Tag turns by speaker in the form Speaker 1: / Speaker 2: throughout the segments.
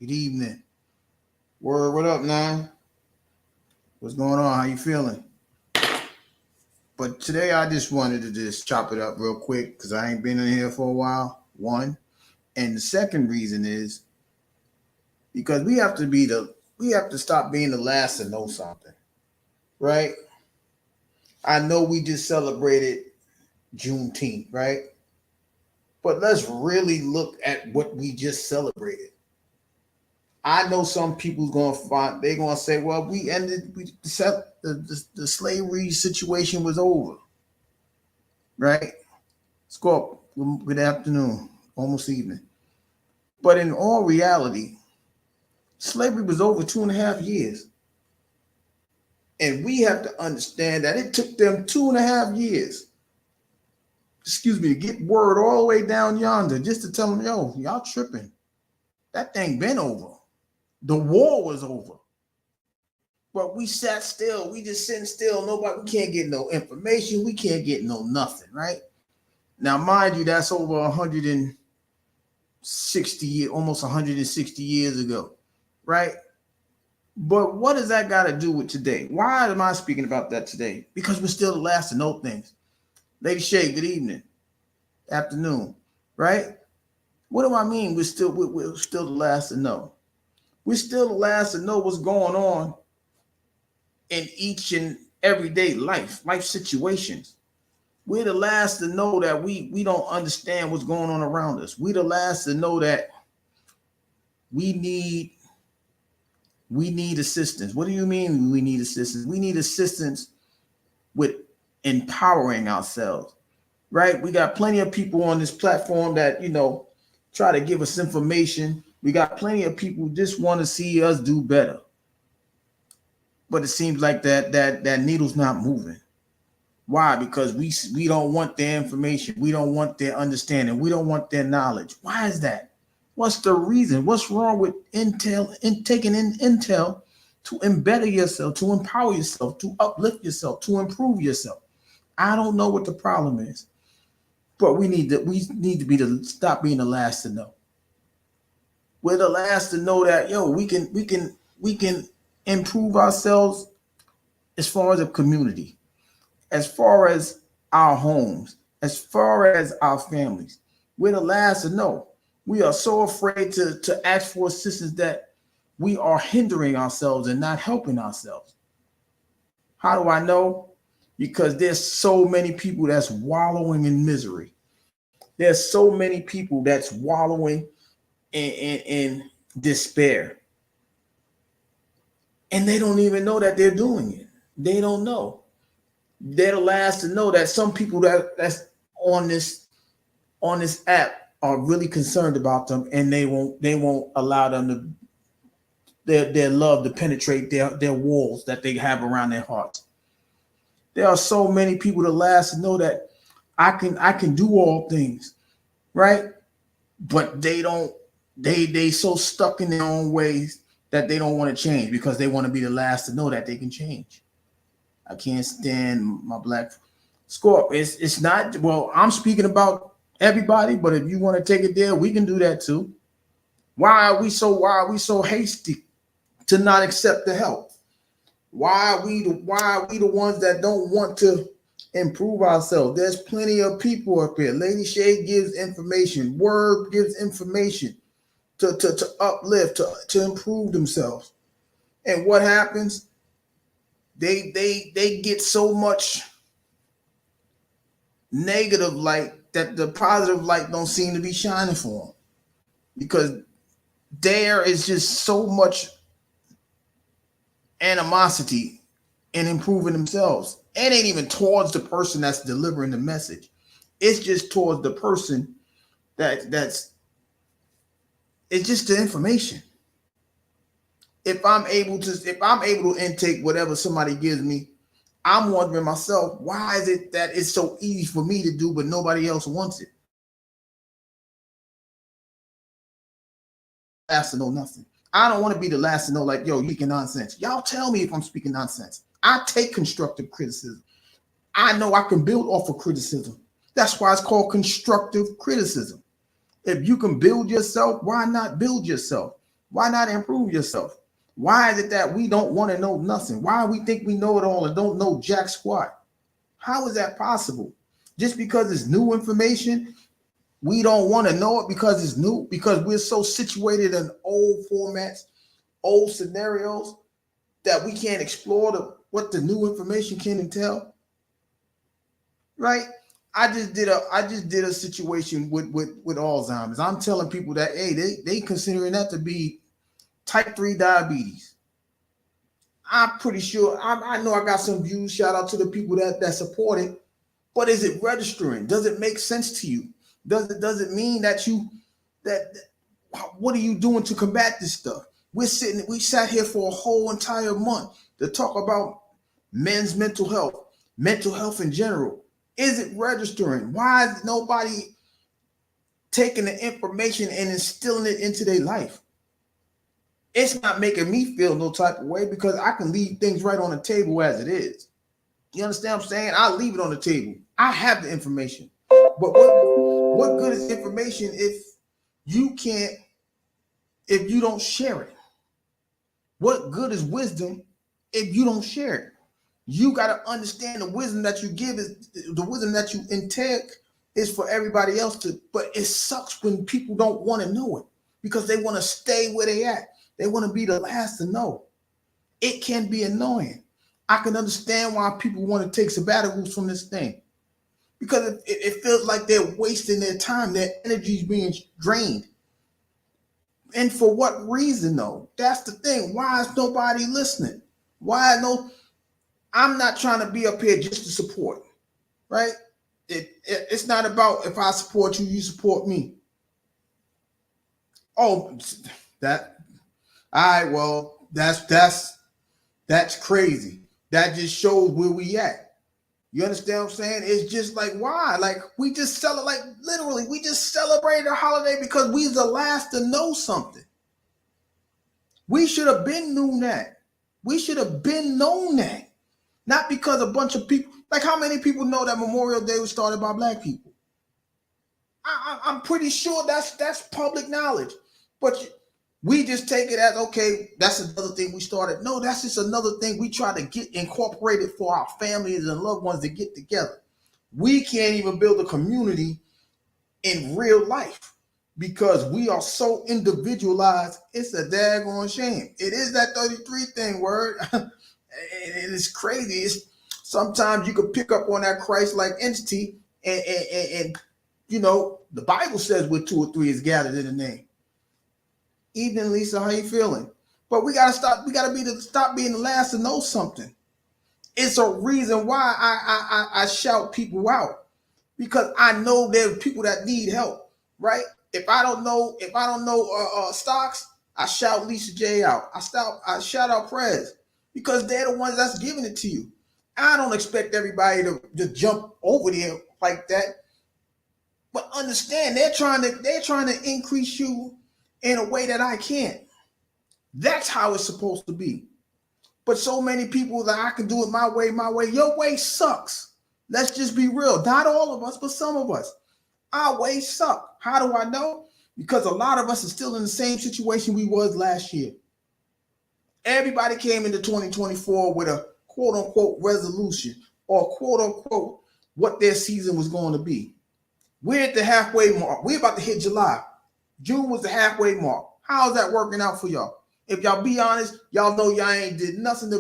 Speaker 1: Good evening. Word, what up, Nine? What's going on? How you feeling? But today I just wanted to just chop it up real quick because I ain't been in here for a while. One. And the second reason is because we have to stop being the last to know something. Right? I know we just celebrated Juneteenth, right? But let's really look at what we just celebrated. I know some people's gonna find they're gonna say, well, we set the slavery situation was over, right? Scorp, good afternoon, almost evening. But in all reality, slavery was over 2.5 years. And we have to understand that it took them 2.5 years, excuse me, to get word all the way down yonder just to tell them, yo, y'all tripping. That thing been over. The war was over. But we sat still. We just sitting still. Nobody, we can't get no information. We can't get no nothing, right? Now, mind you, that's over 160 years, almost 160 years ago, right? But what does that got to do with today? Why am I speaking about that today? Because we're still the last to know things. Lady Shay, good evening, afternoon, right? What do I mean? We're still the last to know. We're still the last to know what's going on in each and everyday life situations. We're the last to know that we don't understand what's going on around us. We're the last to know that we need assistance. What do you mean we need assistance? We need assistance with empowering ourselves, right? We got plenty of people on this platform that, try to give us information. We got plenty of people who just want to see us do better. But it seems like that needle's not moving. Why? Because we don't want their information. We don't want their understanding. We don't want their knowledge. Why is that? What's the reason? What's wrong with taking in intel to embetter yourself, to empower yourself, to uplift yourself, to improve yourself? I don't know what the problem is, but we need to stop being the last to know. We're the last to know that we can improve ourselves as far as a community, as far as our homes, as far as our families. We're the last to know. We are so afraid to ask for assistance that we are hindering ourselves and not helping ourselves. How do I know? Because there's so many people that's wallowing in misery. There's so many people that's wallowing in despair. And they don't even know that they're doing it. They don't know. They're the last to know that some people that's on this app are really concerned about them, and they won't allow them to their love to penetrate their walls that they have around their hearts. There are so many people the last to know that I can do all things, right? But they so stuck in their own ways that they don't want to change because they want to be the last to know that they can change. I can't stand my black Scorp. It's not, well, I'm speaking about everybody, but if you want to take it there, we can do that too. Why are we so hasty to not accept the help? Why are we the ones that don't want to improve ourselves? There's plenty of people up here. Lady Shay gives information. Word gives information to uplift, to improve themselves. And what happens? They get so much negative light that the positive light don't seem to be shining for them, because there is just so much animosity in improving themselves. It ain't even towards the person that's delivering the message. It's just towards the person that's it's just the information. If I'm able to intake whatever somebody gives me, I'm wondering myself, why is it that it's so easy for me to do, but nobody else wants it? Last to know nothing. I don't want to be the last to know, like, yo, you speaking nonsense. Y'all tell me if I'm speaking nonsense. I take constructive criticism. I know I can build off of criticism. That's why it's called constructive criticism. If you can build yourself, why not build yourself? Why not improve yourself? Why is it that we don't want to know nothing? Why we think we know it all and don't know jack squat? How is that possible? Just because it's new information, we don't want to know it because it's new, because we're so situated in old formats, old scenarios, that we can't explore what the new information can entail. Right? I just did a situation with Alzheimer's. I'm telling people that, hey, they considering that to be type 3 diabetes. I'm pretty sure, I know I got some views. Shout out to the people that support it. But is it registering? Does it make sense to you? Does it mean that what are you doing to combat this stuff? We sat here for a whole entire month to talk about men's mental health in general. Is it registering? Why is nobody taking the information and instilling it into their life? It's not making me feel no type of way, because I can leave things right on the table as it is. You understand what I'm saying? I'll leave it on the table. I have the information. But what good is information if you don't share it? What good is wisdom if you don't share it? You got to understand the wisdom that you give is the wisdom that you intake is for everybody else to, but it sucks when people don't want to know it because they want to stay where they at. They want to be the last to know. It can be annoying. I can understand why people want to take sabbaticals from this thing, because it feels like they're wasting their time. Their energy is being drained. And for what reason, though? That's the thing. Why is nobody listening? I'm not trying to be up here just to support, right? It's not about if I support you, you support me. Oh, all right, well, that's crazy. That just shows where we at. You understand what I'm saying? It's just like, why? Like, we just literally, we just celebrated a holiday because we the last to know something. We should have been known that. We should have been known that. Not because a bunch of people, like, how many people know that Memorial Day was started by Black people? I'm pretty sure that's public knowledge. But we just take it as, okay, that's another thing we started. No, that's just another thing we try to get incorporated for our families and loved ones to get together. We can't even build a community in real life because we are so individualized. It's a daggone shame. It is that 33 thing word. And it's crazy. Sometimes you can pick up on that Christ-like entity, and you know, the Bible says where 2 or 3 is gathered in the name. Evening, Lisa, how you feeling? But we gotta stop. We gotta stop being the last to know something. It's a reason why I shout people out, because I know there's people that need help. Right? If I don't know stocks, I shout Lisa J out. I shout out Prez, because they're the ones that's giving it to you. I don't expect everybody to jump over there like that. But understand, they're trying to increase you in a way that I can't. That's how it's supposed to be. But so many people that I can do it my way. Your way sucks. Let's just be real. Not all of us, but some of us. Our way suck. How do I know? Because a lot of us are still in the same situation we was last year. Everybody came into 2024 with a quote unquote resolution, or quote unquote what their season was going to be. We're at the halfway mark. We're about to hit July. June was the halfway mark. How's that working out for y'all? If y'all be honest, y'all know y'all ain't did nothing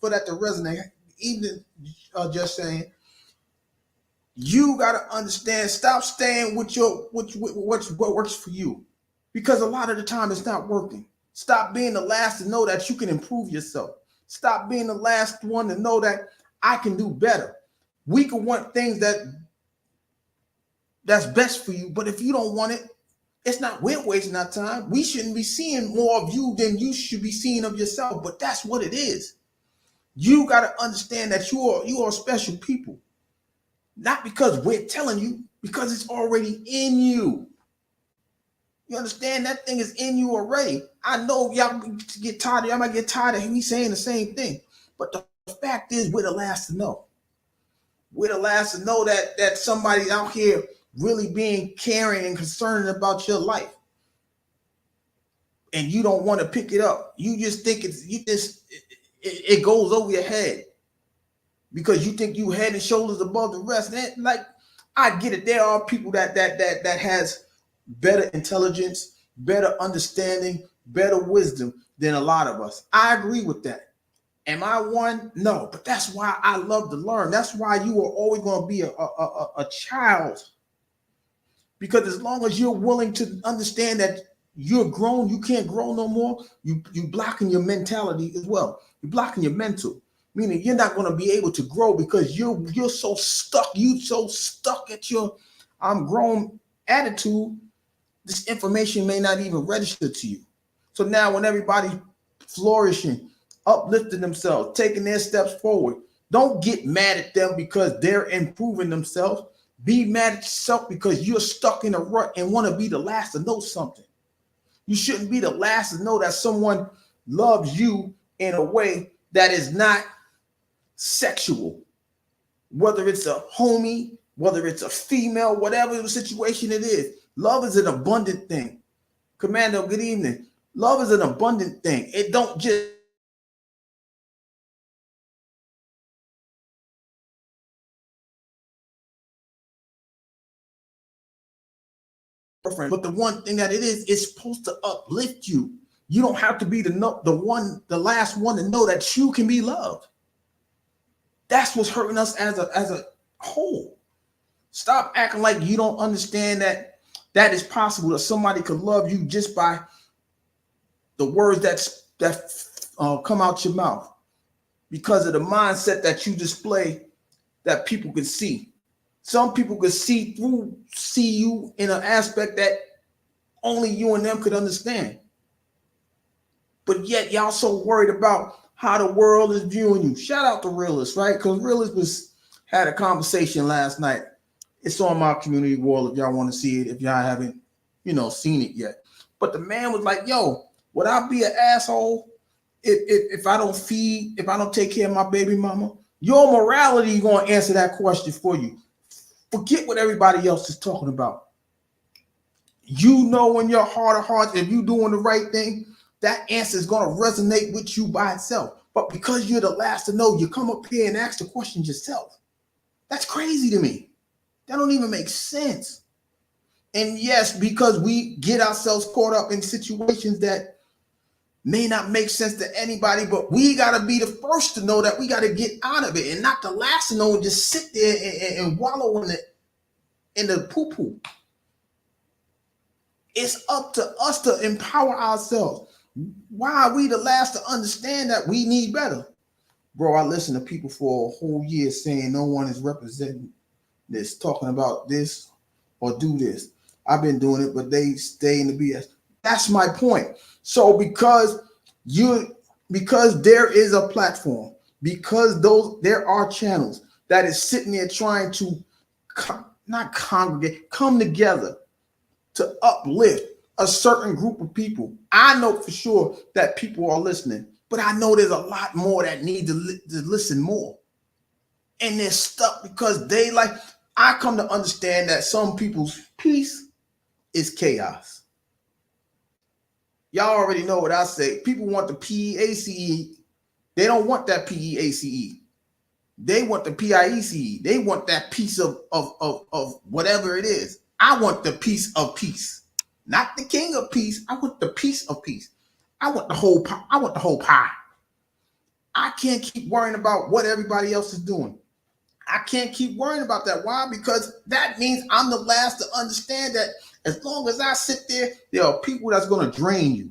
Speaker 1: for that to resonate. Even just saying, you gotta understand. Stop staying with what works for you, because a lot of the time it's not working. Stop being the last to know that you can improve yourself. Stop being the last one to know that I can do better. We can want things that's best for you, but if you don't want it, it's not, we're wasting our time. We shouldn't be seeing more of you than you should be seeing of yourself, but that's what it is. You got to understand that you are special people, not because we're telling you, because it's already in you. You understand? That thing is in you already. I know y'all get tired. Y'all might get tired of me saying the same thing, but the fact is, we're the last to know. We're the last to know that somebody out here really being caring and concerned about your life. and you don't want to pick it up. You just think it goes over your head because you think you head and shoulders above the rest. And like, I get it. There are people that has better intelligence, better understanding, better wisdom than a lot of us. I agree with that. Am I one? No, but that's why I love to learn. That's why you are always going to be a child. Because as long as you're willing to understand that you're grown, you can't grow no more, you blocking your mentality as well. You're blocking your mental, meaning you're not going to be able to grow because you're so stuck. You so stuck at your I'm grown attitude. This information may not even register to you. So now when everybody flourishing, uplifting themselves, taking their steps forward, don't get mad at them because they're improving themselves. Be mad at yourself because you're stuck in a rut and want to be the last to know something. You shouldn't be the last to know that someone loves you in a way that is not sexual. Whether it's a homie, whether it's a female, whatever the situation it is. Love is an abundant thing. Commando, good evening. Love is an abundant thing. It don't just but the one thing that it is, it's supposed to uplift you. You don't have to be the last one to know that you can be loved. That's what's hurting us as a whole. Stop acting like you don't understand that is possible, that somebody could love you just by the words that come out your mouth, because of the mindset that you display that people can see. Some people could see you in an aspect that only you and them could understand. But yet y'all so worried about how the world is viewing you. Shout out to Realist, right? Because Realist had a conversation last night. It's on my community wall if y'all want to see it, if y'all haven't, seen it yet. But the man was like, yo, would I be an asshole if I don't feed, if I don't take care of my baby mama? Your morality is going to answer that question for you. Forget what everybody else is talking about. You know in your heart of hearts, if you're doing the right thing, that answer is going to resonate with you by itself. But because you're the last to know, you come up here and ask the question yourself. That's crazy to me. That don't even make sense. And yes, because we get ourselves caught up in situations that may not make sense to anybody, but we got to be the first to know that we got to get out of it and not the last to know and just sit there and wallow in the poo-poo. It's up to us to empower ourselves. Why are we the last to understand that we need better? Bro, I listened to people for a whole year saying no one is representing this, talking about this or do this. I've been doing it, but they stay in the BS. That's my point. So because there is a platform, because there are channels that is sitting there trying to come together to uplift a certain group of people. I know for sure that people are listening, but I know there's a lot more that need to listen more. And they're stuck because I come to understand that some people's peace is chaos. Y'all already know what I say. People want the PEACE. They don't want that PEACE. They want the PIECE. They want that piece of whatever it is. I want the piece of peace. Not the king of peace. I want the piece of peace. I want the whole pie. I can't keep worrying about what everybody else is doing. I can't keep worrying about that. Why? Because that means I'm the last to understand that as long as I sit there are people that's going to drain you.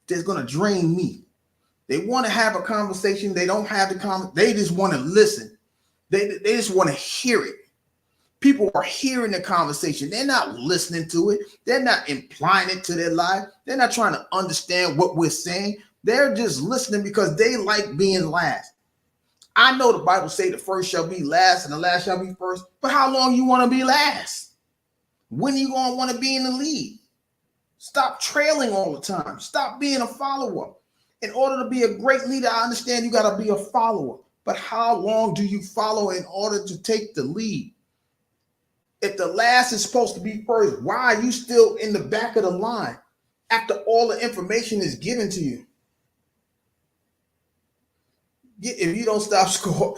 Speaker 1: That's going to drain me. They want to have a conversation. They don't have the conversation. They just want to listen. They just want to hear it. People are hearing the conversation. They're not listening to it. They're not implying it to their life. They're not trying to understand what we're saying. They're just listening because they like being last. I know the Bible say the first shall be last and the last shall be first, but how long you want to be last? When are you going to want to be in the lead? Stop trailing all the time. Stop being a follower. In order to be a great leader, I understand you got to be a follower, but how long do you follow in order to take the lead? If the last is supposed to be first, why are you still in the back of the line? after all the information is given to you. If you don't stop score,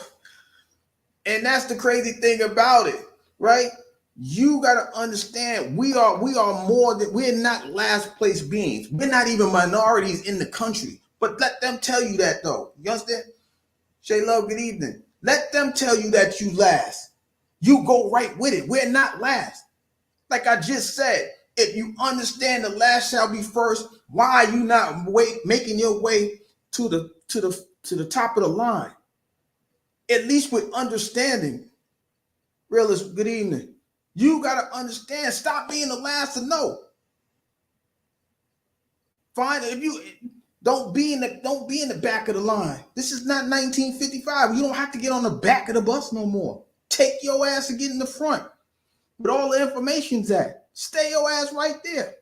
Speaker 1: and that's the crazy thing about it, right? You got to understand we are more than, we're not last place beings. We're not even minorities in the country. But let them tell you that though. You understand? Shay Love, good evening. Let them tell you that you last. You go right with it. We're not last. Like I just said, if you understand the last shall be first, why are you not making your way to the top of the line? At least with understanding. Realist, good evening. You gotta understand. Stop being the last to know. Fine, if you don't be in the back of the line. This is not 1955. You don't have to get on the back of the bus no more. Take your ass and get in the front. But all the information's at. Stay your ass right there.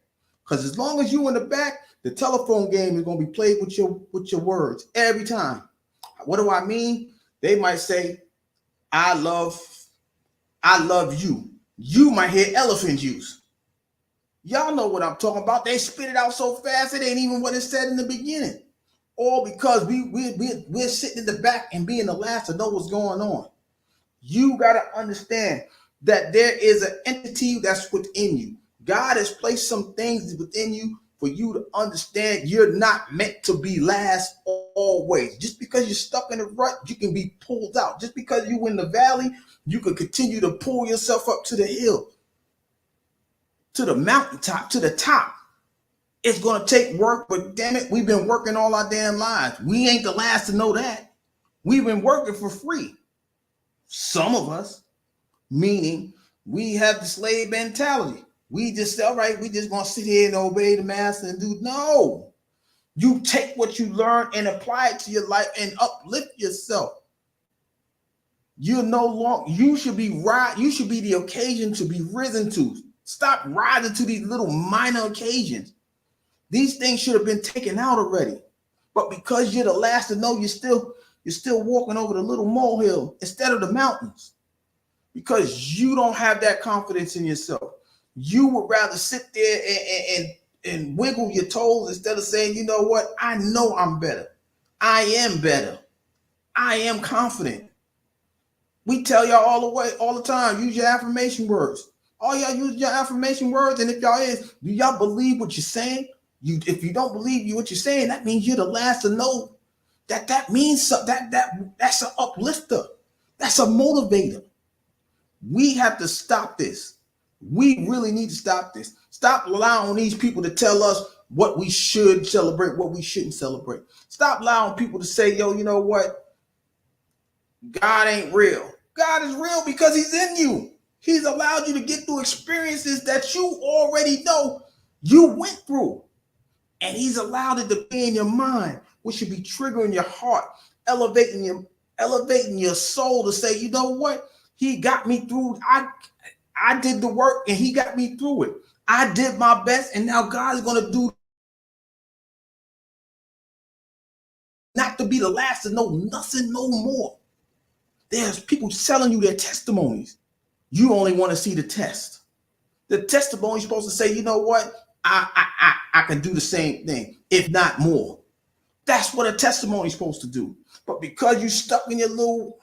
Speaker 1: Because as long as you in the back, the telephone game is gonna be played with your words every time. What do I mean? They might say, I love you. You might hear elephant juice. Y'all know what I'm talking about. They spit it out so fast it ain't even what it said in the beginning. All because we're sitting in the back and being the last to know what's going on. You got to understand that there is an entity that's within you. God has placed some things within you for you to understand you're not meant to be last always. Just because you're stuck in a rut, you can be pulled out. Just because you're in the valley, you can continue to pull yourself up to the hill, to the mountaintop, to the top. It's going to take work, but damn it, we've been working all our damn lives. We ain't the last to know that. We've been working for free. Some of us, meaning we have the slave mentality. We just, all right, we just going to sit here and obey the master and do. No. You take what you learn and apply it to your life and uplift yourself. You're no longer, you should be the occasion to be risen to. Stop rising to these little minor occasions. These things should have been taken out already. But because you're the last to know, you're still walking over the little molehill instead of the mountains. Because you don't have that confidence in yourself. You would rather sit there and wiggle your toes instead of saying, you know what? I know I'm better. I am better. I am confident. We tell y'all all the time, use your affirmation words. All y'all use your affirmation words, and if y'all do y'all believe what you're saying? If you don't believe what you're saying, that means you're the last to know that means something. That's an uplifter. That's a motivator. We have to stop this. We really need to stop this. Stop allowing these people to tell us what we should celebrate, what we shouldn't celebrate. Stop allowing people to say, yo, you know what? God ain't real. God is real because he's in you. He's allowed you to get through experiences that you already know you went through. And he's allowed it to be in your mind, which should be triggering your heart, elevating your soul to say, you know what? He got me through. I did the work and he got me through it. I did my best, and now God is going to do not to be the last to know nothing no more. There's people telling you their testimonies. You only want to see the test. The testimony is supposed to say, you know what? I can do the same thing, if not more. That's what a testimony is supposed to do. But because you're stuck in your little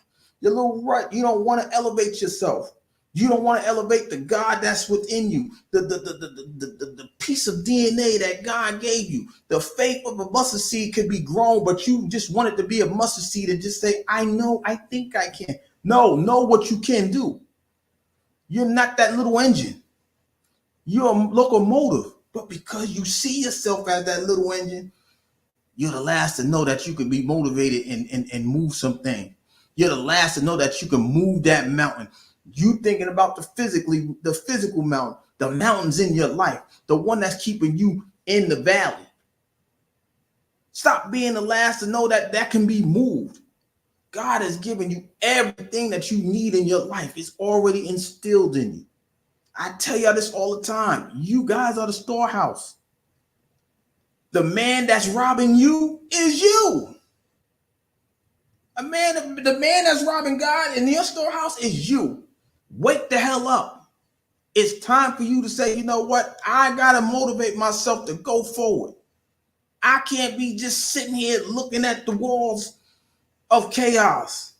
Speaker 1: rut, you don't want to elevate yourself. You don't want to elevate the God that's within you, the piece of DNA that God gave you. The faith of a mustard seed could be grown, but you just want it to be a mustard seed and just say, I know, I think I can. No, know what you can do. You're not that little engine. You're a locomotive. But because you see yourself as that little engine, you're the last to know that you can be motivated and move something. You're the last to know that you can move that mountain. You thinking about the physical mountain, the mountains in your life, the one that's keeping you in the valley. Stop being the last to know that can be moved. God has given you everything that you need in your life. It's already instilled in you. I tell y'all this all the time. You guys are the storehouse. The man that's robbing you is you. The man that's robbing God in your storehouse is you. Wake the hell up. It's time for you to say, you know what? I got to motivate myself to go forward. I can't be just sitting here looking at the walls of chaos.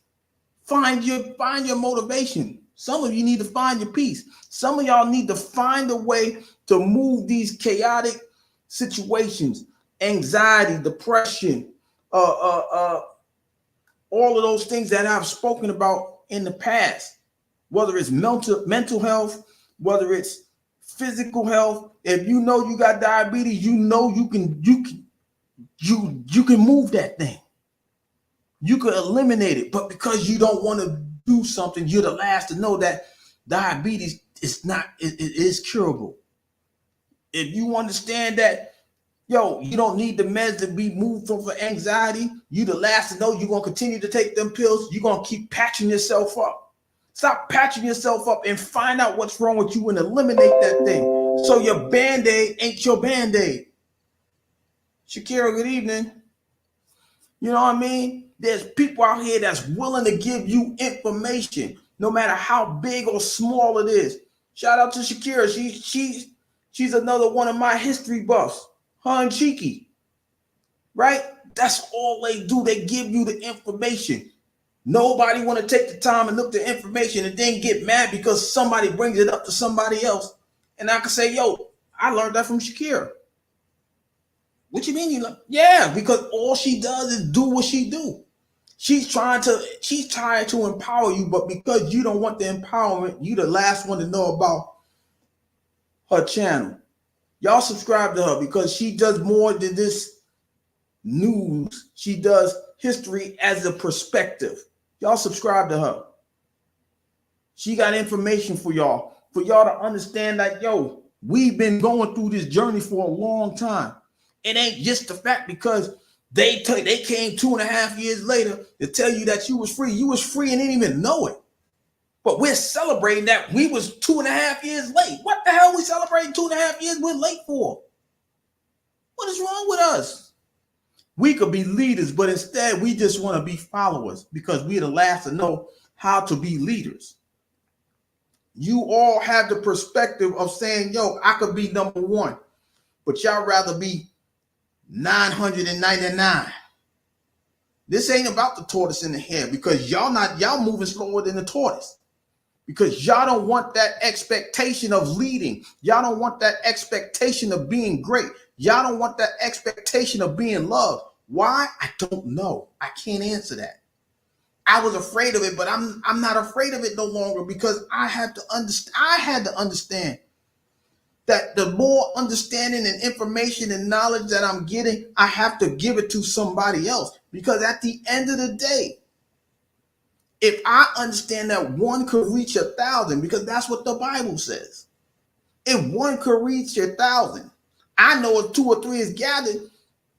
Speaker 1: Find your motivation. Some of you need to find your peace. Some of y'all need to find a way to move these chaotic situations, anxiety, depression, all of those things that I've spoken about in the past, whether it's mental health, whether it's physical health. If you know you got diabetes, you know you can move that thing. You could eliminate it, but because you don't want to do something, you're the last to know that diabetes is not, it is curable. If you understand that, you don't need the meds to be moved from for anxiety, you the last to know you're going to continue to take them pills. You're going to keep patching yourself up. Stop patching yourself up and find out what's wrong with you and eliminate that thing. So your Band-Aid ain't your Band-Aid. Shakira, good evening. You know what I mean? There's people out here that's willing to give you information, no matter how big or small it is. Shout out to Shakira. She's another one of my history buffs. Her and Cheeky. Right? That's all they do. They give you the information. Nobody want to take the time and look the information and then get mad because somebody brings it up to somebody else. And I can say, I learned that from Shakira. What you mean? Yeah, because all she does is do what she do. She's trying to empower you, but because you don't want the empowerment, you the last one to know about her channel. Y'all subscribe to her because she does more than this news. She does history as a perspective. Y'all subscribe to her. She got information for y'all to understand that, we've been going through this journey for a long time. It ain't just the fact because they came 2.5 years later to tell you that you was free. You was free and didn't even know it. But we're celebrating that we was 2.5 years late. What the hell we celebrating 2.5 years we're late for? What is wrong with us? We could be leaders, but instead we just want to be followers because we're the last to know how to be leaders. You all have the perspective of saying, I could be number one, but y'all rather be 999. This ain't about the tortoise in the hare because y'all moving slower than the tortoise because y'all don't want that expectation of leading. Y'all don't want that expectation of being great. Y'all don't want that expectation of being loved. Why? I don't know. I can't answer that. I was afraid of it, but I'm not afraid of it no longer because I had to understand that the more understanding and information and knowledge that I'm getting, I have to give it to somebody else. Because at the end of the day, if I understand that one could reach 1,000, because that's what the Bible says. If one could reach 1,000, I know if 2 or 3 is gathered,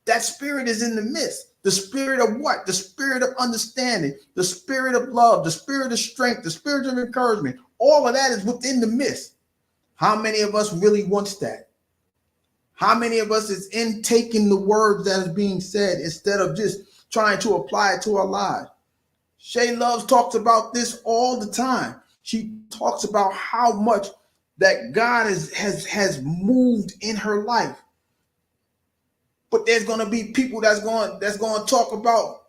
Speaker 1: that spirit is in the midst. The spirit of what? The spirit of understanding, the spirit of love, the spirit of strength, the spirit of encouragement. All of that is within the midst. How many of us really wants that? How many of us is in taking the words that is being said instead of just trying to apply it to our lives? Shay Loves talks about this all the time. She talks about how much that God has moved in her life. But there's going to be people that's going to talk about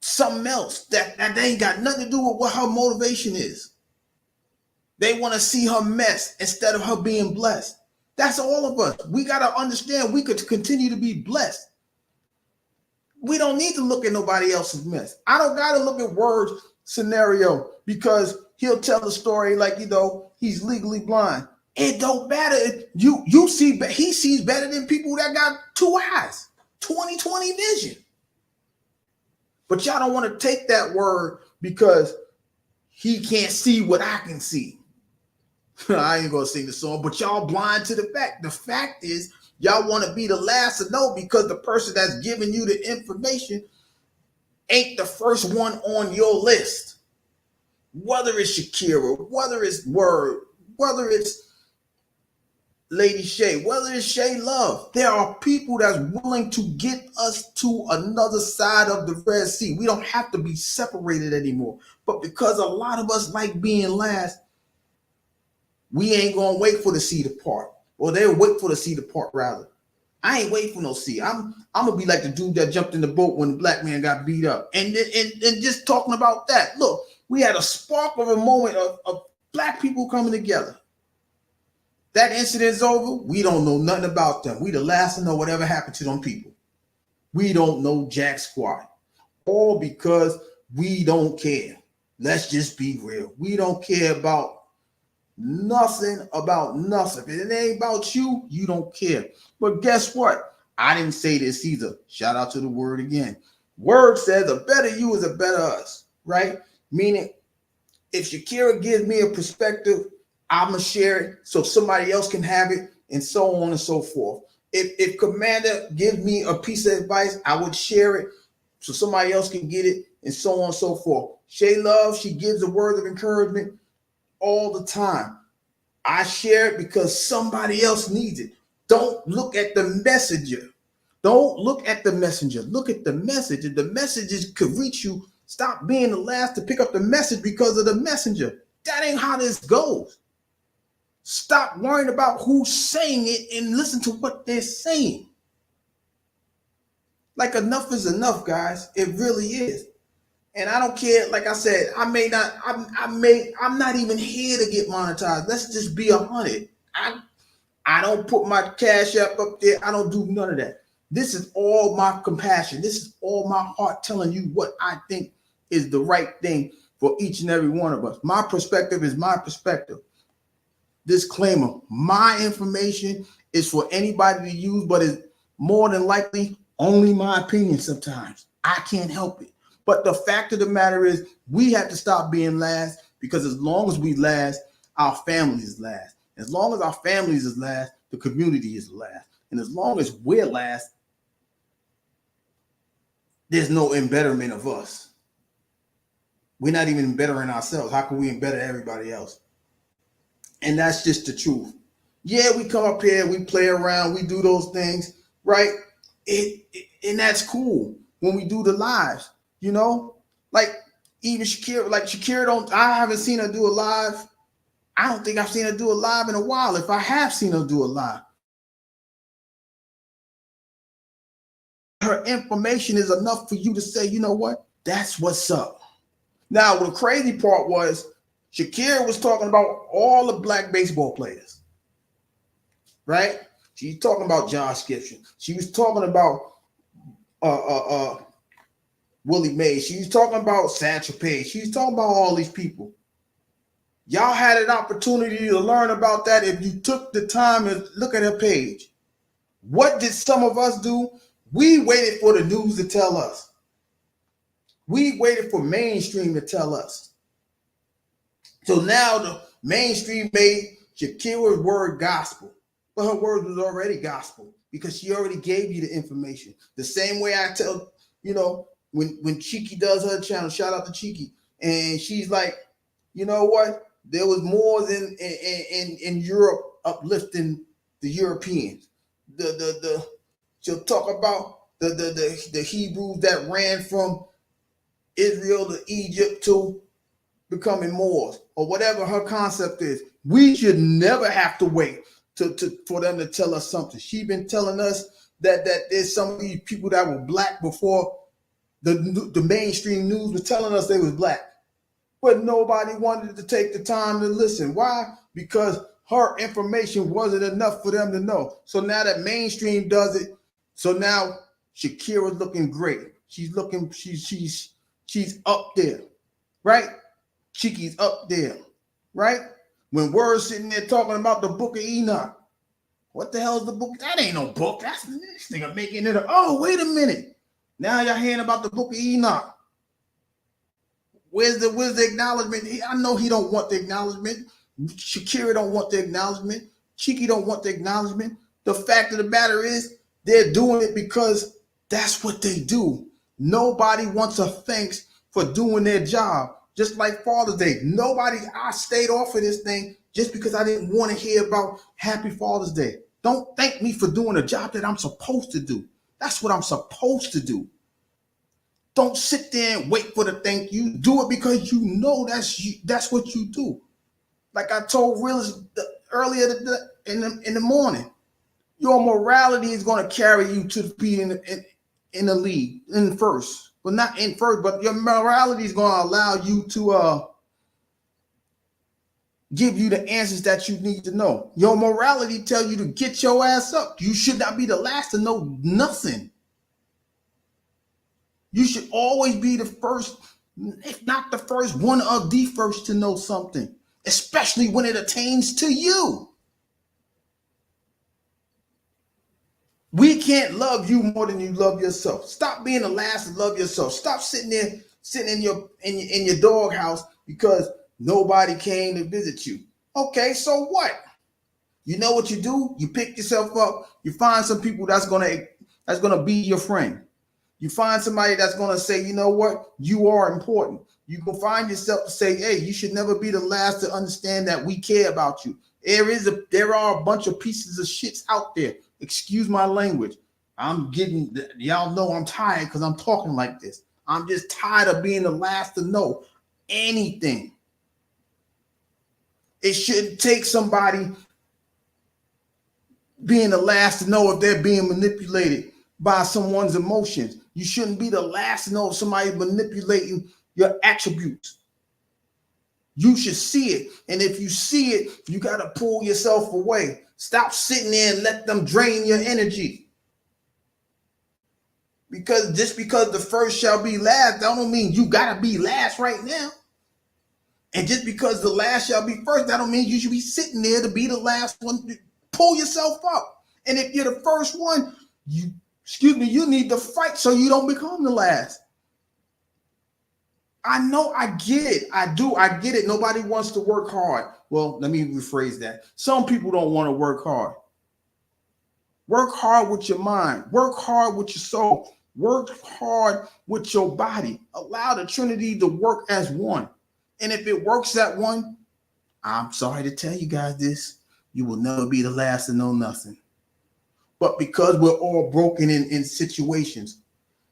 Speaker 1: something else that they ain't got nothing to do with what her motivation is. They want to see her mess instead of her being blessed. That's all of us. We got to understand we could continue to be blessed. We don't need to look at nobody else's mess. I don't got to look at Word's scenario because he'll tell a story like, he's legally blind. It don't matter. You see, he sees better than people that got 2 eyes, 20/20 vision. But y'all don't want to take that word because he can't see what I can see. I ain't gonna sing the song, but y'all blind to the fact. The fact is, y'all want to be the last to know because the person that's giving you the information ain't the first one on your list. Whether it's Shakira, whether it's Word, whether it's Lady Shay, whether it's Shay Love, there are people that's willing to get us to another side of the Red Sea. We don't have to be separated anymore. But because a lot of us like being last, We ain't gonna wait for the sea to part, or they'll wait for the sea to part rather. I ain't waiting for no sea. I'm gonna be like the dude that jumped in the boat when the black man got beat up, and just talking about that. Look, we had a spark of a moment of black people coming together. That incident's over. We don't know nothing about them. We the last to know whatever happened to them people. We don't know jack squat, all because we don't care. Let's just be real. We don't care about nothing about nothing. If it ain't about you, you don't care. But guess what? I didn't say this either. Shout out to the word again. Word says a better you is a better us, right? Meaning, if Shakira gives me a perspective, I'm going to share it so somebody else can have it, and so on and so forth. If Commander gives me a piece of advice, I would share it so somebody else can get it, and so on and so forth. Shay Love, she gives a word of encouragement all the time. I share it because somebody else needs it. Don't look at the messenger. Don't look at the messenger. Look at the message. If the messages could reach you, stop being the last to pick up the message because of the messenger. That ain't how this goes. Stop worrying about who's saying it and listen to what they're saying. Like, enough is enough, guys. It really is. And I don't care. Like I said, I'm not even here to get monetized. Let's just be 100. I don't put my cash app up there. I don't do none of that. This is all my compassion. This is all my heart telling you what I think is the right thing for each and every one of us. My perspective is my perspective. Disclaimer, my information is for anybody to use, but it's more than likely only my opinion sometimes. I can't help it. But the fact of the matter is, we have to stop being last, because as long as we last, our families last. As long as our families is last, the community is last. And as long as we're last, there's no embetterment of us. We're not even bettering ourselves. How can we embetter everybody else? And that's just the truth. Yeah, we come up here, we play around, we do those things, right? And that's cool when we do the lives, you know? Like, even Shakira, I haven't seen her do a live. I don't think I've seen her do a live in a while. If I have seen her do a live, her information is enough for you to say, you know what? That's what's up. Now, the crazy part was, Shakira was talking about all the black baseball players, right? She's talking about Josh Gibson. She was talking about Willie Mays. She was talking about Satchel Paige. She was talking about all these people. Y'all had an opportunity to learn about that if you took the time and look at her page. What did some of us do? We waited for the news to tell us. We waited for mainstream to tell us. So now the mainstream made Shakira's word gospel. But her word was already gospel because she already gave you the information. The same way I tell, you know, when Cheeky does her channel, shout out to Cheeky, and she's like, you know what? There was more in Europe uplifting the Europeans. She'll talk about the Hebrews that ran from Israel to Egypt to becoming Moors, or whatever her concept is. We should never have to wait for them to tell us something. She's been telling us that there's some of these people that were black before the mainstream news was telling us they was black. But nobody wanted to take the time to listen. Why? Because her information wasn't enough for them to know. So now that mainstream does it, so now Shakira's looking great. She's up there, right? Cheeky's up there, right? When Word's sitting there talking about the Book of Enoch. What the hell is the book? That ain't no book. That's this nigga making it. Oh, wait a minute. Now y'all hearing about the Book of Enoch. Where's the acknowledgement? I know he don't want the acknowledgement. Shakira don't want the acknowledgement. Cheeky don't want the acknowledgement. The fact of the matter is, they're doing it because that's what they do. Nobody wants a thanks for doing their job. Just like Father's Day. I stayed off of this thing just because I didn't want to hear about Happy Father's Day. Don't thank me for doing a job that I'm supposed to do. That's what I'm supposed to do. Don't sit there and wait for the thank you. Do it because you know that's what you do. Like I told Realist earlier in the morning, your morality is going to carry you to be in the league in first. Well, not in first, but your morality is going to allow you to give you the answers that you need to know. Your morality tell you to get your ass up. You should not be the last to know nothing. You should always be the first, if not the first, one of the first to know something, especially when it attains to you. We can't love you more than you love yourself. Stop being the last to love yourself. Stop sitting in your doghouse because nobody came to visit you. Okay, so what? You know what you do? You pick yourself up. You find some people that's gonna be your friend. You find somebody that's gonna say, you know what? You are important. You can find yourself to say, hey, you should never be the last to understand that we care about you. There are a bunch of pieces of shits out there. Excuse my language. Y'all know I'm tired because I'm talking like this. I'm just tired of being the last to know anything. It shouldn't take somebody being the last to know if they're being manipulated by someone's emotions. You shouldn't be the last to know if somebody's manipulating your attributes. You should see it. And if you see it, you got to pull yourself away. Stop sitting there and let them drain your energy. Because just because the first shall be last, that don't mean you got to be last right now. And just because the last shall be first, that don't mean you should be sitting there to be the last one. Pull yourself up. And if you're the first one, you need to fight so you don't become the last. I know, I get it. I do. I get it. Nobody wants to work hard. Well, let me rephrase that. Some people don't want to work hard. Work hard with your mind. Work hard with your soul. Work hard with your body. Allow the Trinity to work as one. And if it works at one, I'm sorry to tell you guys this, you will never be the last to know nothing. But because we're all broken in situations,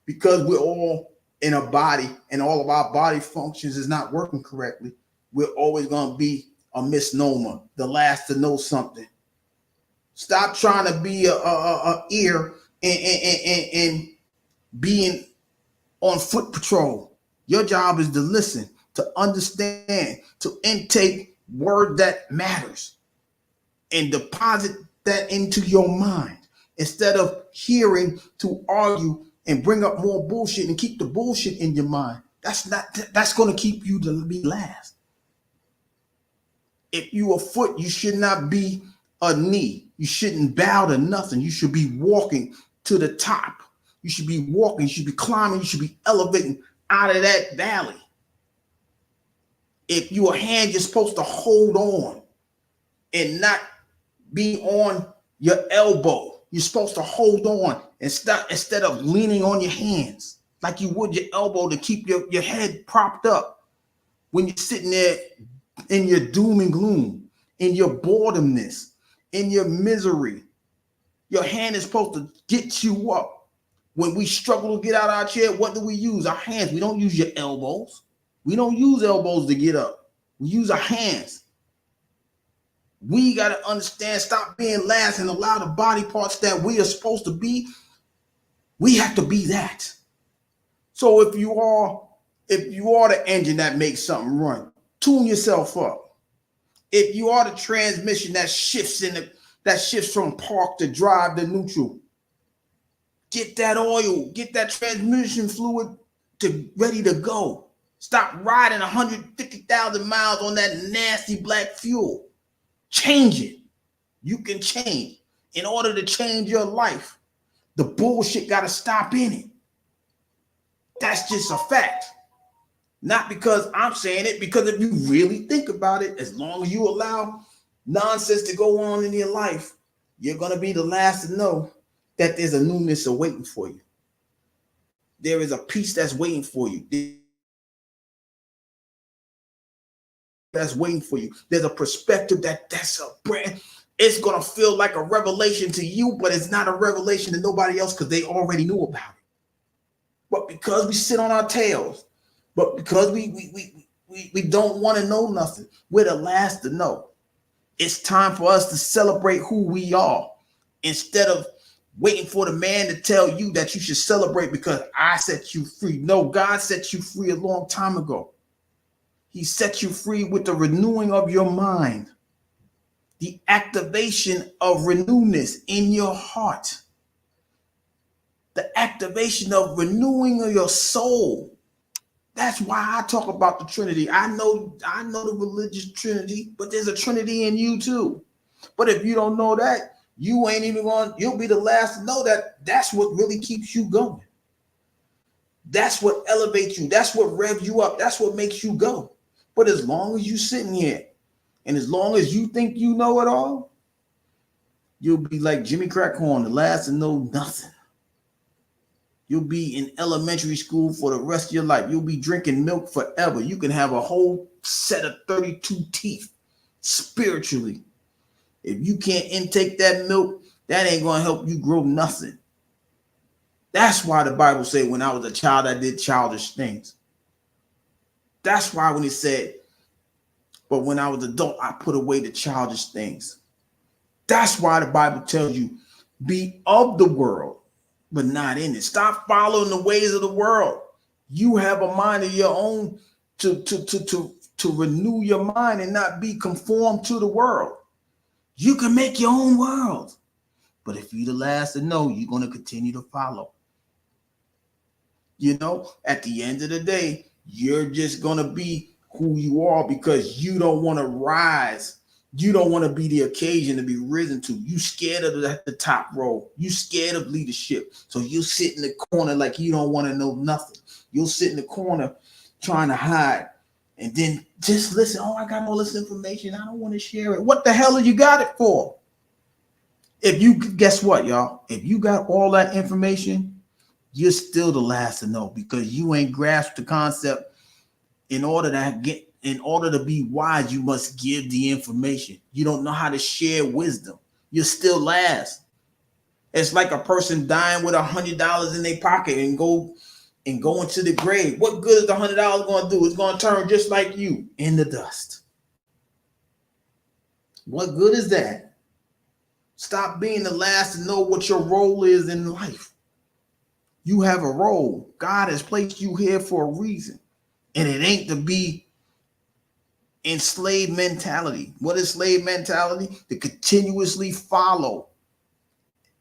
Speaker 1: because we're all in a body and all of our body functions is not working correctly, we're always going to be a misnomer, the last to know something. Stop trying to be a ear and being on foot patrol. Your job is to listen, to understand, to intake word that matters and deposit that into your mind instead of hearing to argue and bring up more bullshit and keep the bullshit in your mind. That's going to keep you to be last. If you a foot, you should not be a knee. You shouldn't bow to nothing. You should be walking to the top. You should be walking, you should be climbing, you should be elevating out of that valley. If you're a hand, you're supposed to hold on and not be on your elbow. You're supposed to hold on and stop instead of leaning on your hands like you would your elbow to keep your head propped up when you're sitting there in your doom and gloom, in your boredomness, in your misery. Your hand is supposed to get you up. When we struggle to get out of our chair, what do we use? Our hands. We don't use your elbows. We don't use elbows to get up. We use our hands. We got to understand, stop being last and allow the body parts that we are supposed to be. We have to be that. So if you are the engine that makes something run, tune yourself up. If you are the transmission that shifts from park to drive to neutral, get that oil, get that transmission fluid ready to go. Stop riding 150,000 miles on that nasty black fuel. Change it. You can change. In order to change your life, the bullshit got to stop in it. That's just a fact. Not because I'm saying it, because if you really think about it, as long as you allow nonsense to go on in your life, you're going to be the last to know that there's a newness awaiting for you. There is a peace that's waiting for you. That's waiting for you. There's a perspective that's a brand. It's going to feel like a revelation to you, but it's not a revelation to nobody else because they already knew about it. But because we sit on our tails, but because we We don't want to know nothing. We're the last to know. It's time for us to celebrate who we are instead of waiting for the man to tell you that you should celebrate because I set you free. No, God set you free a long time ago. He set you free with the renewing of your mind, the activation of newness in your heart, the activation of renewing of your soul. That's why I talk about the Trinity. I know the religious Trinity, but there's a Trinity in you too. But if you don't know that, you ain't even going, you'll be the last to know that that's what really keeps you going. That's what elevates you. That's what revs you up. That's what makes you go. But as long as you sitting here and as long as you think you know it all, you'll be like Jimmy Crackhorn, the last to know nothing. You'll be in elementary school for the rest of your life. You'll be drinking milk forever. You can have a whole set of 32 teeth spiritually. If you can't intake that milk, that ain't going to help you grow nothing. That's why the Bible said when I was a child, I did childish things. That's why when it said, but when I was adult, I put away the childish things. That's why the Bible tells you, be of the world, but not in it. Stop following the ways of the world. You have a mind of your own to renew your mind and not be conformed to the world. You can make your own world. But if you're the last to know, you're going to continue to follow. You know, at the end of the day, you're just going to be who you are because you don't want to rise. You don't want to be the occasion to be risen to. You scared of the top role. You scared of leadership. So you sit in the corner like you don't want to know nothing. You'll sit in the corner trying to hide and then just listen. Oh, I got all this information. I don't want to share it. What the hell have you got it for? If you, guess what, y'all? If you got all that information, you're still the last to know because you ain't grasped the concept. In order to be wise, you must give the information. You don't know how to share wisdom. You're still last. It's like a person dying with $100 in their pocket and going to the grave. What good is the $100 going to do? It's going to turn just like you in the dust. What good is that? Stop being the last to know what your role is in life. You have a role. God has placed you here for a reason. And it ain't to be in slave mentality. What is slave mentality? To continuously follow.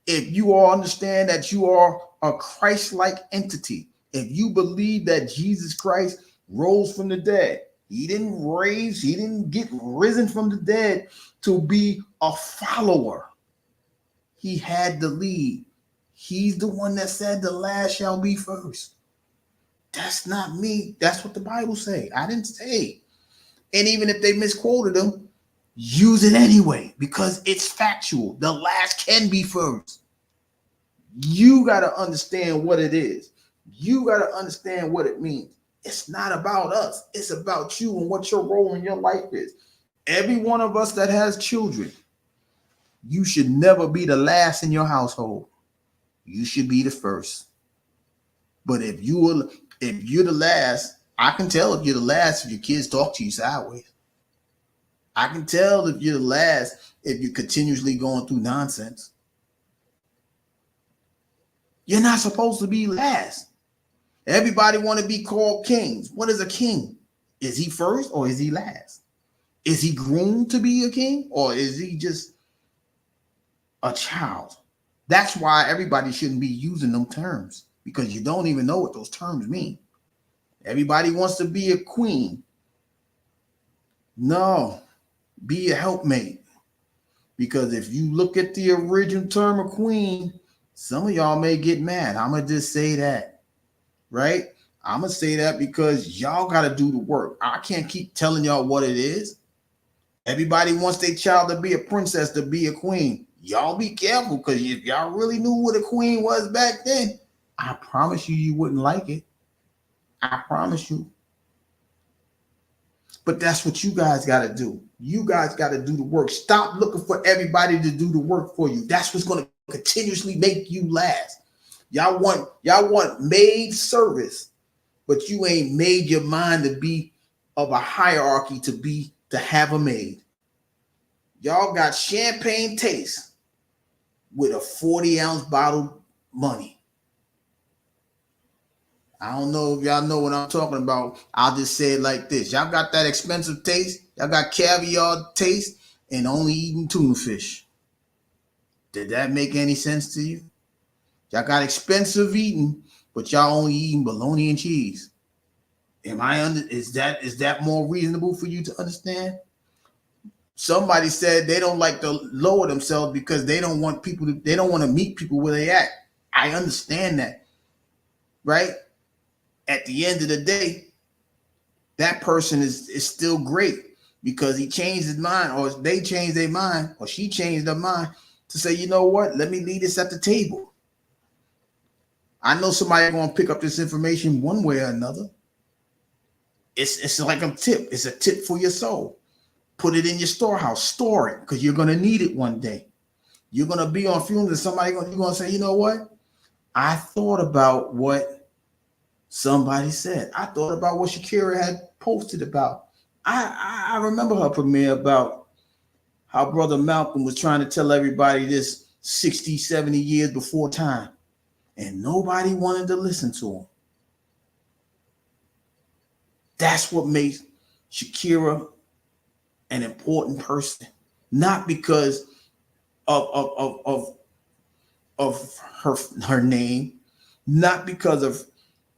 Speaker 1: If you all understand that you are a Christ-like entity, if you believe that Jesus Christ rose from the dead, he didn't get risen from the dead to be a follower. He had to lead. He's the one that said the last shall be first. That's not me. That's what the Bible say. I didn't say. And even if they misquoted them, use it anyway because it's factual. The last can be first. You got to understand what it is. You got to understand what it means. It's not about us. It's about you and what your role in your life is. Every one of us that has children, you should never be the last in your household. You should be the first. But if you're the last, I can tell if you're the last if your kids talk to you sideways. I can tell if you're the last if you're continuously going through nonsense. You're not supposed to be last. Everybody want to be called kings. What is a king? Is he first or is he last? Is he groomed to be a king or is he just a child? That's why everybody shouldn't be using them terms because you don't even know what those terms mean. Everybody wants to be a queen. No, be a helpmate. Because if you look at the original term of queen, some of y'all may get mad. I'm going to just say that, right? I'm going to say that because y'all got to do the work. I can't keep telling y'all what it is. Everybody wants their child to be a princess, to be a queen. Y'all be careful because if y'all really knew what a queen was back then, I promise you wouldn't like it. I promise you. But that's what you guys got to do. You guys got to do the work. Stop looking for everybody to do the work for you. That's what's going to continuously make you last. Y'all want maid service, but you ain't made your mind to be of a hierarchy to have a maid. Y'all got champagne taste with a 40-ounce bottle money. I don't know if y'all know what I'm talking about. I'll just say it like this. Y'all got that expensive taste. Y'all got caviar taste and only eating tuna fish. Did that make any sense to you? Y'all got expensive eating, but y'all only eating bologna and cheese. Is that more reasonable for you to understand? Somebody said they don't like to lower themselves because they don't want to meet people where they at. I understand that, right? At the end of the day, that person is still great because he changed his mind, or they changed their mind, or she changed their mind to say, you know what, let me leave this at the table. I know somebody going to pick up this information one way or another. It's like a tip. It's a tip for your soul. Put it in your storehouse. Store it because you're going to need it one day. You're going to be on fumes and you're going to say, you know what? I thought about what somebody said. I thought about what Shakira had posted about. I remember her premiere about how Brother Malcolm was trying to tell everybody this 60, 70 years before time. And nobody wanted to listen to him. That's what makes Shakira an important person. Not because of her name, not because of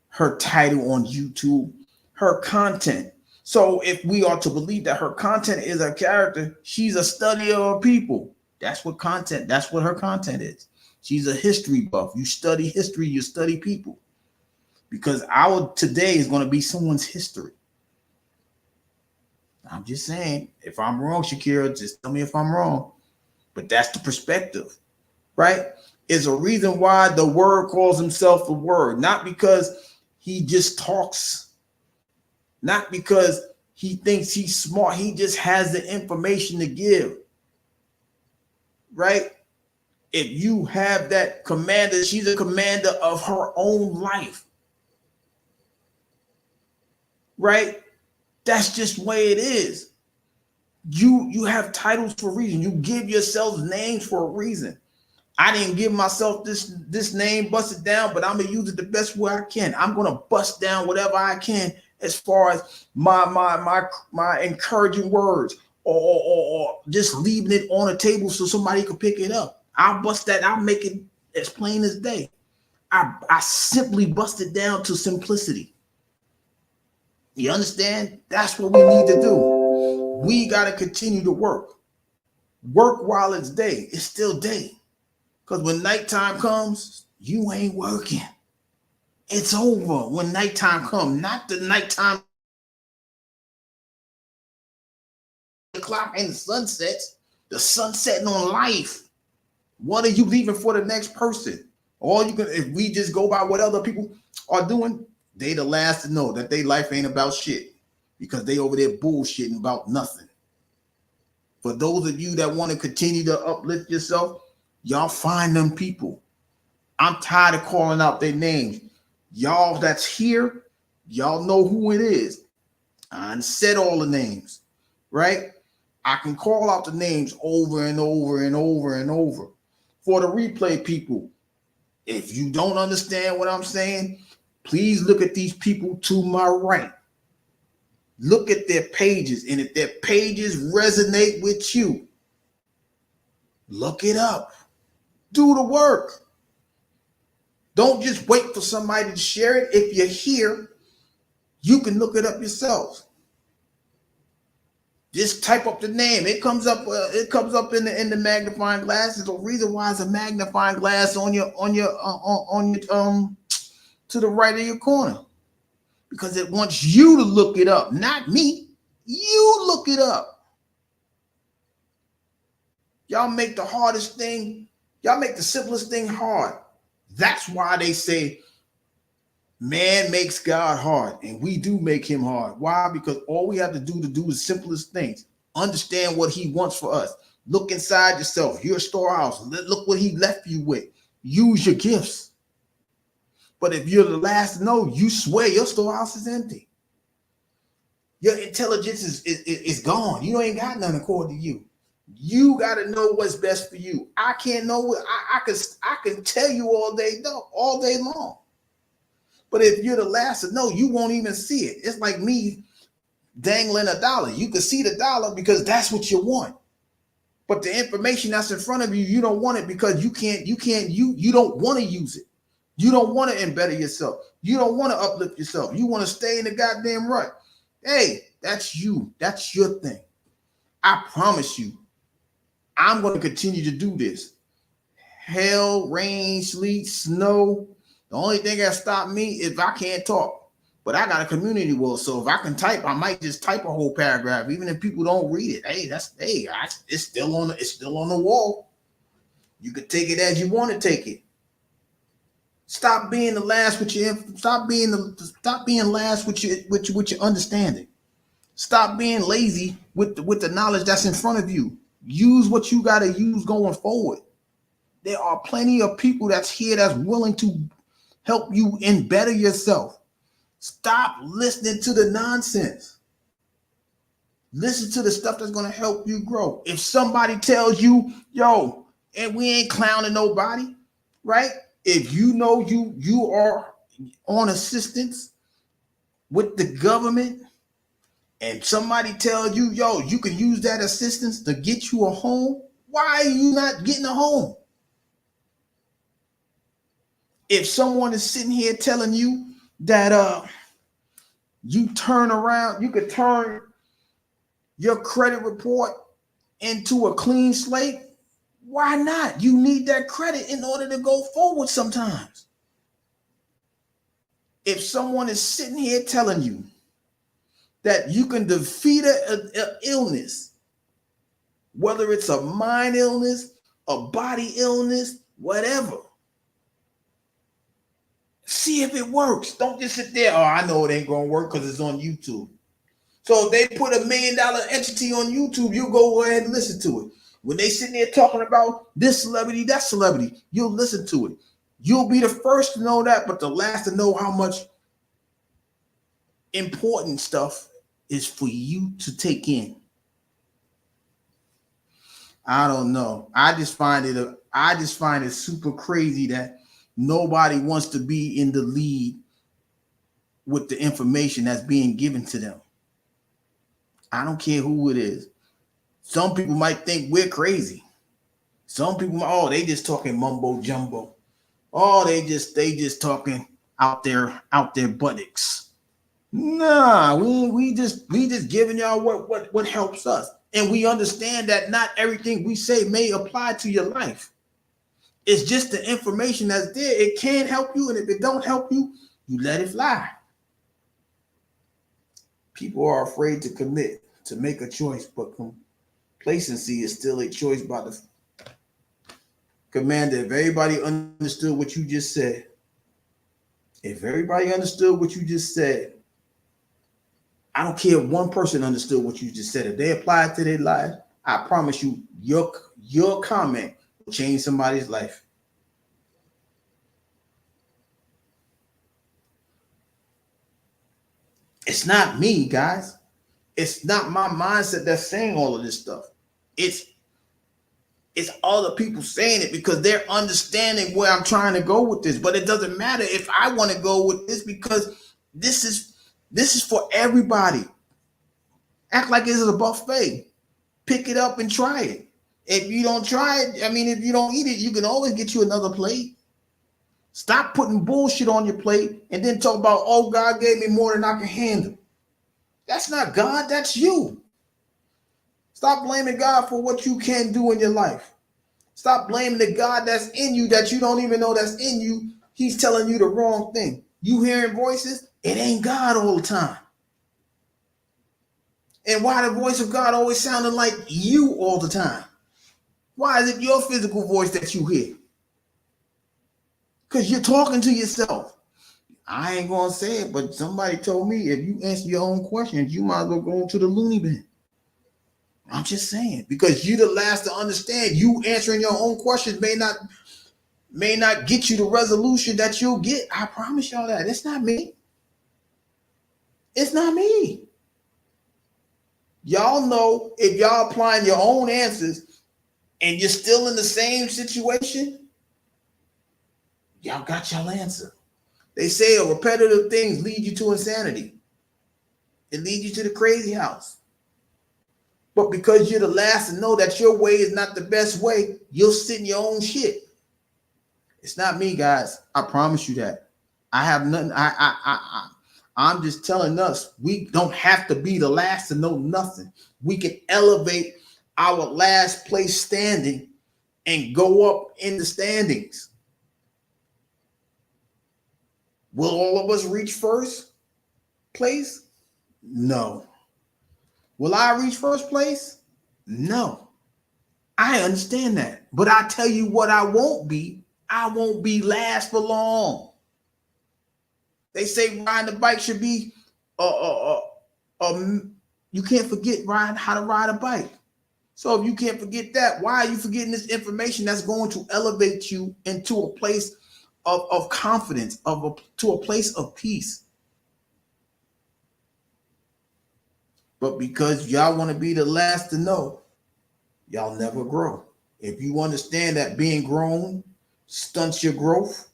Speaker 1: her title on YouTube, her content. So if we are to believe that her content is a character, she's a study of people. That's what her content is. She's a history buff. You study history, you study people. Because our today is going to be someone's history. I'm just saying, if I'm wrong, Shakira, just tell me if I'm wrong. But that's the perspective, right? Is a reason why the Word calls himself the Word, not because he just talks, not because he thinks he's smart. He just has the information to give, right? If you have that commander, she's a commander of her own life, right? That's just the way it is. You have titles for a reason. You give yourselves names for a reason. I didn't give myself this name, bust it down, but I'm gonna use it the best way I can. I'm gonna bust down whatever I can as far as my encouraging words, or just leaving it on a table so somebody can pick it up. I'll bust that. I'll make it as plain as day. I simply bust it down to simplicity. You understand? That's what we need to do. We got to continue to work. Work while it's day. It's still day. Because when nighttime comes, you ain't working. It's over when nighttime comes. Not the nighttime clock and the sun sets. The sun setting on life. What are you leaving for the next person? If we just go by what other people are doing, they the last to know that their life ain't about shit because they over there bullshitting about nothing. For those of you that want to continue to uplift yourself, y'all find them people. I'm tired of calling out their names. Y'all that's here, y'all know who it is. I said all the names, right? I can call out the names over and over and over and over. For the replay people, if you don't understand what I'm saying, please look at these people to my right. Look at their pages, and if their pages resonate with you, look it up. Do the work. Don't just wait for somebody to share it. If you're here, you can look it up yourself. Just type up the name. It comes up. It comes up in the magnifying glass. There's a reason why it's a magnifying glass on your to the right of your corner, because it wants you to look it up, not me. You look it up. Y'all make the hardest thing. Y'all make the simplest thing hard. That's why they say man makes God hard, and we do make him hard. Why? Because all we have to do the simplest things. Understand what he wants for us. Look inside yourself. Your storehouse. Look what he left you with. Use your gifts. But if you're the last to know, you swear your storehouse is empty. Your intelligence is gone. You ain't got none according to you. You got to know what's best for you. I can't know what I can tell you all day long. But if you're the last to know, you won't even see it. It's like me dangling a dollar. You can see the dollar because that's what you want. But the information that's in front of you, you don't want it because you don't want to use it. You don't want to embetter yourself. You don't want to uplift yourself. You want to stay in the goddamn rut. Hey, that's you. That's your thing. I promise you, I'm going to continue to do this. Hell, rain, sleet, snow. The only thing that stopped me is if I can't talk. But I got a community will, so if I can type, I might just type a whole paragraph, even if people don't read it. Hey, it's still on the wall. You could take it as you want to take it. Stop being the last with your stop being last with your understanding. Stop being lazy with the knowledge that's in front of you. Use what you got to use going forward. There are plenty of people that's here that's willing to help you and better yourself. Stop listening to the nonsense. Listen to the stuff that's going to help you grow. If somebody tells you, yo, and we ain't clowning nobody, right? If you know you are on assistance with the government and somebody tells you, yo, you can use that assistance to get you a home, why are you not getting a home? If someone is sitting here telling you that you turn around, you could turn your credit report into a clean slate, why not? You need that credit in order to go forward sometimes. If someone is sitting here telling you that you can defeat an illness, whether it's a mind illness, a body illness, whatever, see if it works. Don't just sit there, oh, I know it ain't going to work because it's on YouTube. So if they put $1 million entity on YouTube, you go ahead and listen to it. When they sitting there talking about this celebrity, that celebrity, you'll listen to it. You'll be the first to know that, but the last to know how much important stuff is for you to take in. I don't know. I just find it super crazy that nobody wants to be in the lead with the information that's being given to them. I don't care who it is. Some people might think we're crazy. Some people, oh, they just talking mumbo jumbo. Oh, they just talking out their buttocks. Nah, we just giving y'all what helps us. And we understand that not everything we say may apply to your life. It's just the information that's there. It can help you, and if it don't help you, you let it fly. People are afraid to commit, to make a choice, but complacency is still a choice by the commander. If everybody understood what you just said, I don't care if one person understood what you just said. If they apply it to their life, I promise you, your comment will change somebody's life. It's not me, guys. It's not my mindset that's saying all of this stuff. It's other people saying it because they're understanding where I'm trying to go with this. But it doesn't matter if I want to go with this because this is for everybody. Act like it's a buffet. Pick it up and try it. If you don't try it, if you don't eat it, you can always get you another plate. Stop putting bullshit on your plate and then talk about, oh, God gave me more than I can handle. That's not God, that's you. Stop blaming God for what you can't do in your life. Stop blaming the God that's in you that you don't even know that's in you. He's telling you the wrong thing. You hearing voices, it ain't God all the time. And why the voice of God always sounding like you all the time? Why is it your physical voice that you hear? Because you're talking to yourself. I ain't going to say it, but somebody told me if you answer your own questions, you might as well go to the loony bin. I'm just saying, because you're the last to understand. You answering your own questions may not get you the resolution that you'll get. I promise y'all that. It's not me. It's not me. Y'all know if y'all applying your own answers and you're still in the same situation, y'all got y'all answer. They say a repetitive things lead you to insanity. It leads you to the crazy house. But because you're the last to know that your way is not the best way, you'll sit in your own shit. It's not me, guys. I promise you that. I have nothing. I'm just telling us we don't have to be the last to know nothing. We can elevate our last place standing and go up in the standings. Will all of us reach first place? No. Will I reach first place? No. I understand that. But I tell you what I won't be. I won't be last for long. They say riding the bike should be you can't forget how to ride a bike. So if you can't forget that, why are you forgetting this information that's going to elevate you into a place of confidence, to a place of peace? But because y'all want to be the last to know, y'all never grow. If you understand that being grown stunts your growth,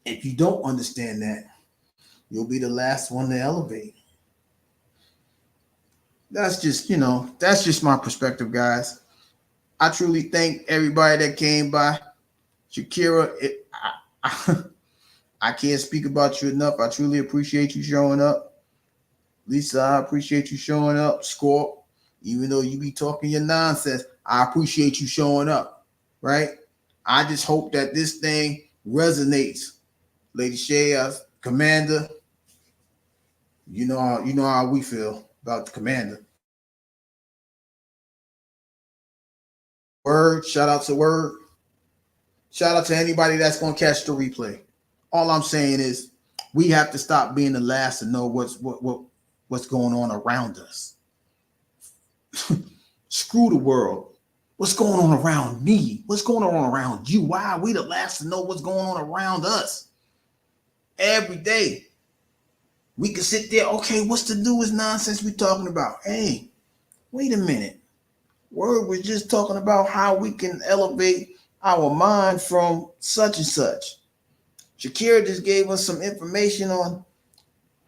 Speaker 1: if you don't understand that, you'll be the last one to elevate. That's just my perspective, guys. I truly thank everybody that came by. Shakira, I can't speak about you enough. I truly appreciate you showing up. Lisa, I appreciate you showing up. Scorp, even though you be talking your nonsense, I appreciate you showing up, right? I just hope that this thing resonates. Lady Shay, Commander, you know how we feel about the Commander. Word, shout out to Word. Shout out to anybody that's going to catch the replay. All I'm saying is we have to stop being the last to know what's going on around us. Screw the world. What's going on around me? What's going on around you? Why are we the last to know what's going on around us? Every day. We can sit there, okay, what's the newest nonsense we talking about? Hey, wait a minute. Word was just talking about how we can elevate our mind from such and such. Shakira just gave us some information on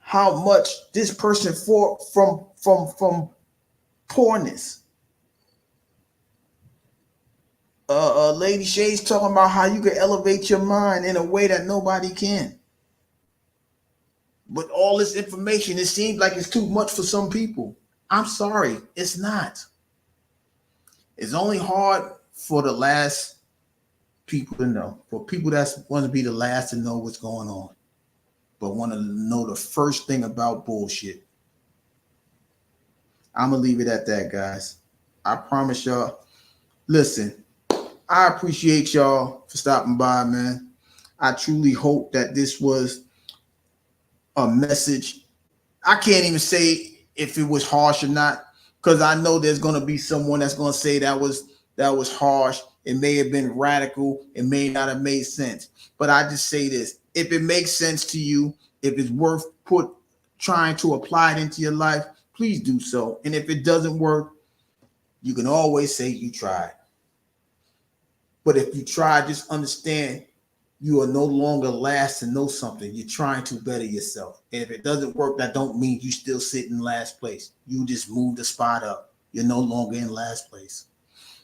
Speaker 1: how much this person from poorness. Lady Shay's talking about how you can elevate your mind in a way that nobody can. But all this information, it seems like it's too much for some people. I'm sorry, it's not. It's only hard for the last people to know, for people that want to be the last to know what's going on, but want to know the first thing about bullshit. I'm going to leave it at that, guys. I promise y'all. Listen, I appreciate y'all for stopping by, man. I truly hope that this was a message. I can't even say if it was harsh or not, because I know there's going to be someone that's going to say that was harsh. It may have been radical. It may not have made sense. But I just say this. If it makes sense to you, if it's worth trying to apply it into your life, please do so. And if it doesn't work, you can always say you tried. But if you try, just understand you are no longer last to know something. You're trying to better yourself. And if it doesn't work, that don't mean you still sit in last place. You just move the spot up. You're no longer in last place.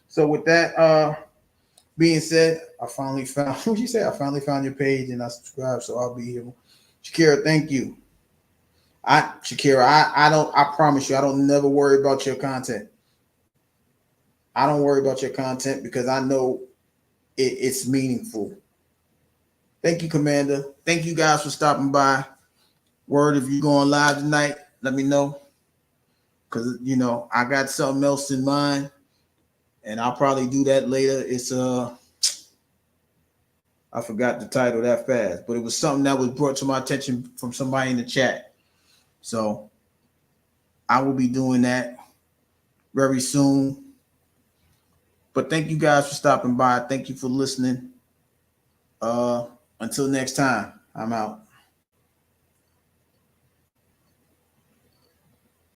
Speaker 1: So with that being said, I finally found what you say. I finally found your page and I subscribed, so I'll be here. Shakira, thank you. I promise you, I don't never worry about your content. I don't worry about your content because I know it's meaningful. Thank you, Commander. Thank you guys for stopping by. Word, if you're going live tonight, let me know. Because, I got something else in mind. And I'll probably do that later. It's I forgot the title that fast. But it was something that was brought to my attention from somebody in the chat. So I will be doing that very soon. But thank you guys for stopping by. Thank you for listening. Until next time, I'm out.